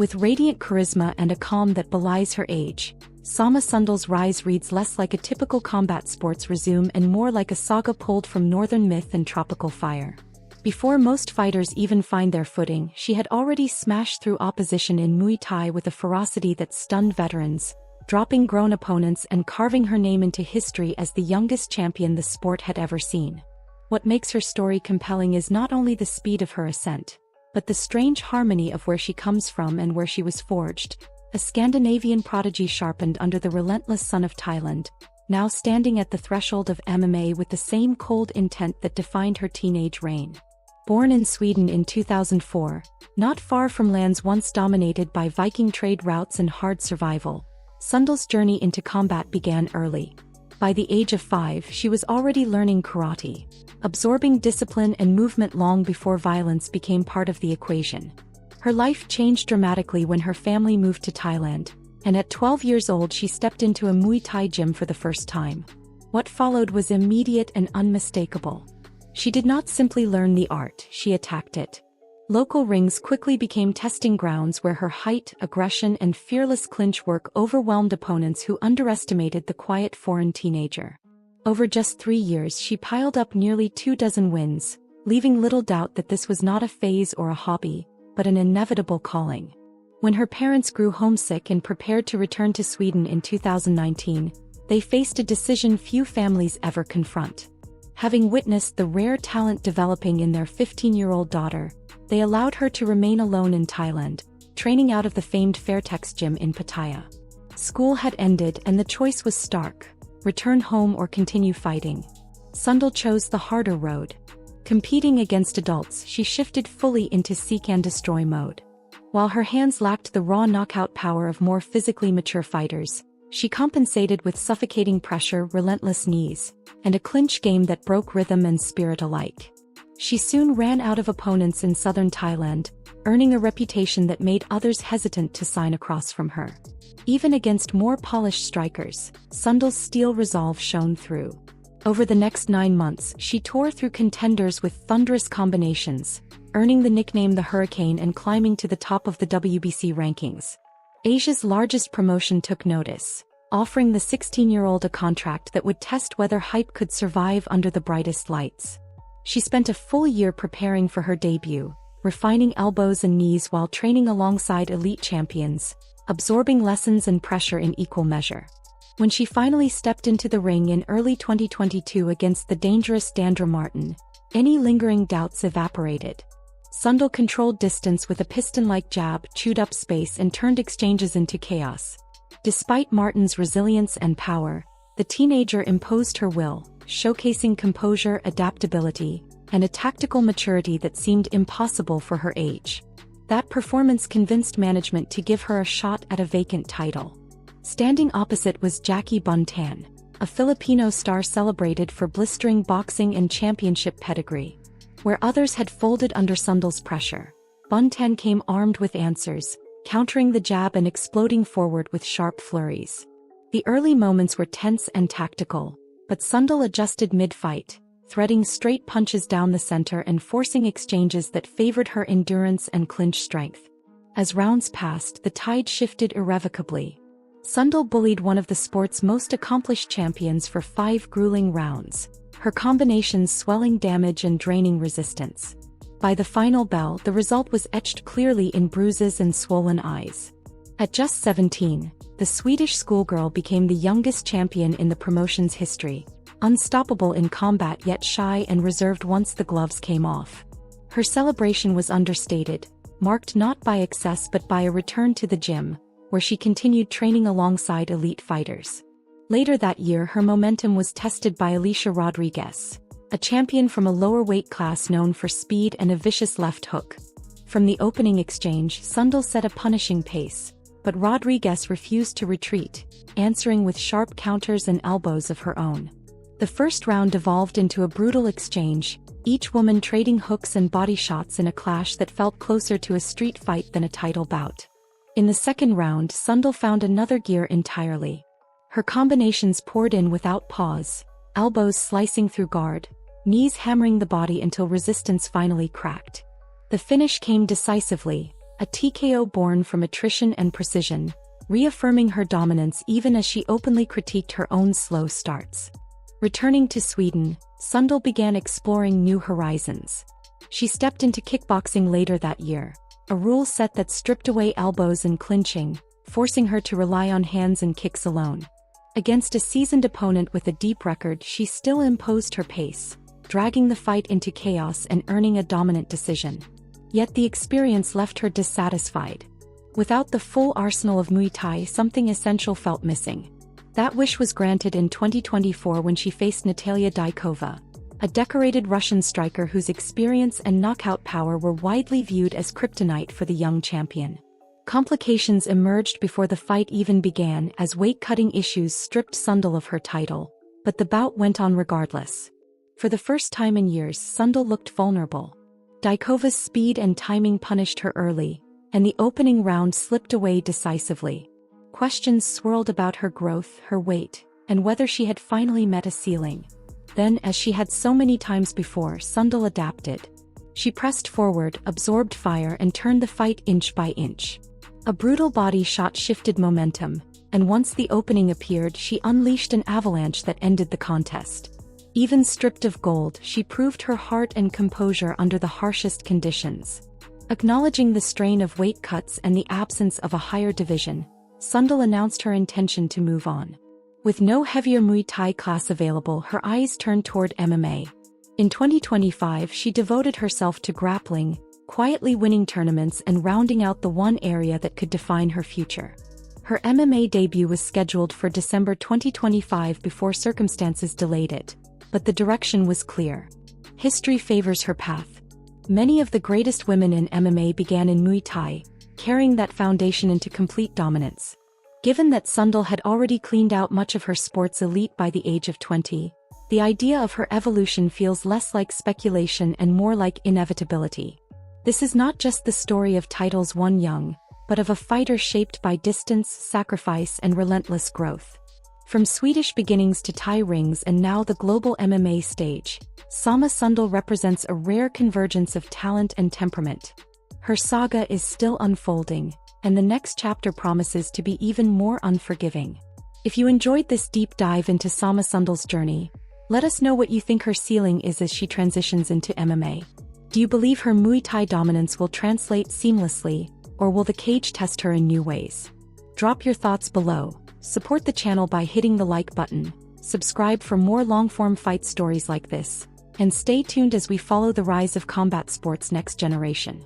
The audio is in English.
With radiant charisma and a calm that belies her age, Sama Sundell's rise reads less like a typical combat sports resume and more like a saga pulled from northern myth and tropical fire. Before most fighters even find their footing, she had already smashed through opposition in Muay Thai with a ferocity that stunned veterans, dropping grown opponents and carving her name into history as the youngest champion the sport had ever seen. What makes her story compelling is not only the speed of her ascent, but the strange harmony of where she comes from and where she was forged, a Scandinavian prodigy sharpened under the relentless sun of Thailand, now standing at the threshold of MMA with the same cold intent that defined her teenage reign. Born in Sweden in 2004, not far from lands once dominated by Viking trade routes and hard survival, Sundell's journey into combat began early. By the age of 5, she was already learning karate, absorbing discipline and movement long before violence became part of the equation. Her life changed dramatically when her family moved to Thailand, and at 12 years old she stepped into a Muay Thai gym for the first time. What followed was immediate and unmistakable. She did not simply learn the art, she attacked it. Local rings quickly became testing grounds where her height, aggression and fearless clinch work overwhelmed opponents who underestimated the quiet foreign teenager. Over just 3 years she piled up nearly 24 wins, leaving little doubt that this was not a phase or a hobby, but an inevitable calling. When her parents grew homesick and prepared to return to Sweden in 2019, they faced a decision few families ever confront. Having witnessed the rare talent developing in their 15-year-old daughter, they allowed her to remain alone in Thailand, training out of the famed Fairtex gym in Pattaya. School had ended and the choice was stark: return home or continue fighting. Sundell chose the harder road. Competing against adults, she shifted fully into seek and destroy mode. While her hands lacked the raw knockout power of more physically mature fighters, she compensated with suffocating pressure, relentless knees, and a clinch game that broke rhythm and spirit alike. She soon ran out of opponents in southern Thailand, earning a reputation that made others hesitant to sign across from her. Even against more polished strikers, Sundell's steel resolve shone through. Over the next 9 months, she tore through contenders with thunderous combinations, earning the nickname the Hurricane and climbing to the top of the WBC rankings. Asia's largest promotion took notice, offering the 16-year-old a contract that would test whether hype could survive under the brightest lights. She spent a full year preparing for her debut, refining elbows and knees while training alongside elite champions, absorbing lessons and pressure in equal measure. When she finally stepped into the ring in early 2022 against the dangerous Dandra Martin, any lingering doubts evaporated. Sundell controlled distance with a piston-like jab, chewed up space and turned exchanges into chaos. Despite Martin's resilience and power, the teenager imposed her will, showcasing composure, adaptability, and a tactical maturity that seemed impossible for her age. That performance convinced management to give her a shot at a vacant title. Standing opposite was Jackie Buntan, a Filipino star celebrated for blistering boxing and championship pedigree. Where others had folded under Sundell's pressure, Buntan came armed with answers, countering the jab and exploding forward with sharp flurries. The early moments were tense and tactical, but Sundell adjusted mid-fight, threading straight punches down the center and forcing exchanges that favored her endurance and clinch strength. As rounds passed, the tide shifted irrevocably. Sundell bullied one of the sport's most accomplished champions for 5 grueling rounds, her combinations swelling damage and draining resistance. By the final bell, the result was etched clearly in bruises and swollen eyes. At just 17, the Swedish schoolgirl became the youngest champion in the promotion's history, unstoppable in combat yet shy and reserved once the gloves came off. Her celebration was understated, marked not by excess but by a return to the gym, where she continued training alongside elite fighters. Later that year, her momentum was tested by Alicia Rodriguez, a champion from a lower weight class known for speed and a vicious left hook. From the opening exchange, Sundell set a punishing pace, but Rodriguez refused to retreat, answering with sharp counters and elbows of her own. The first round devolved into a brutal exchange, each woman trading hooks and body shots in a clash that felt closer to a street fight than a title bout. In the second round, Sundell found another gear entirely. Her combinations poured in without pause, elbows slicing through guard, knees hammering the body until resistance finally cracked. The finish came decisively, a TKO born from attrition and precision, reaffirming her dominance even as she openly critiqued her own slow starts. Returning to Sweden, Sundell began exploring new horizons. She stepped into kickboxing later that year, a rule set that stripped away elbows and clinching, forcing her to rely on hands and kicks alone. Against a seasoned opponent with a deep record, she still imposed her pace, dragging the fight into chaos and earning a dominant decision. Yet the experience left her dissatisfied. Without the full arsenal of Muay Thai, something essential felt missing. That wish was granted in 2024 when she faced Natalia Dykova, a decorated Russian striker whose experience and knockout power were widely viewed as kryptonite for the young champion. Complications emerged before the fight even began as weight-cutting issues stripped Sundell of her title, but the bout went on regardless. For the first time in years, Sundell looked vulnerable. Dykova's speed and timing punished her early, and the opening round slipped away decisively. Questions swirled about her growth, her weight, and whether she had finally met a ceiling. Then, as she had so many times before, Sundell adapted. She pressed forward, absorbed fire, and turned the fight inch by inch. A brutal body shot shifted momentum, and once the opening appeared, she unleashed an avalanche that ended the contest. Even stripped of gold, she proved her heart and composure under the harshest conditions. Acknowledging the strain of weight cuts and the absence of a higher division, Sundell announced her intention to move on. With no heavier Muay Thai class available, her eyes turned toward MMA. In 2025, she devoted herself to grappling, quietly winning tournaments and rounding out the one area that could define her future. Her MMA debut was scheduled for December 2025 before circumstances delayed it, but the direction was clear. History favors her path. Many of the greatest women in MMA began in Muay Thai, carrying that foundation into complete dominance. Given that Sundell had already cleaned out much of her sports elite by the age of 20, the idea of her evolution feels less like speculation and more like inevitability. This is not just the story of titles won young, but of a fighter shaped by distance, sacrifice, and relentless growth. From Swedish beginnings to Thai rings and now the global MMA stage, Sama Sundell represents a rare convergence of talent and temperament. Her saga is still unfolding, and the next chapter promises to be even more unforgiving. If you enjoyed this deep dive into Sama Sundell's journey, let us know what you think her ceiling is as she transitions into MMA. Do you believe her Muay Thai dominance will translate seamlessly, or will the cage test her in new ways? Drop your thoughts below, support the channel by hitting the like button, subscribe for more long-form fight stories like this, and stay tuned as we follow the rise of combat sports' next generation.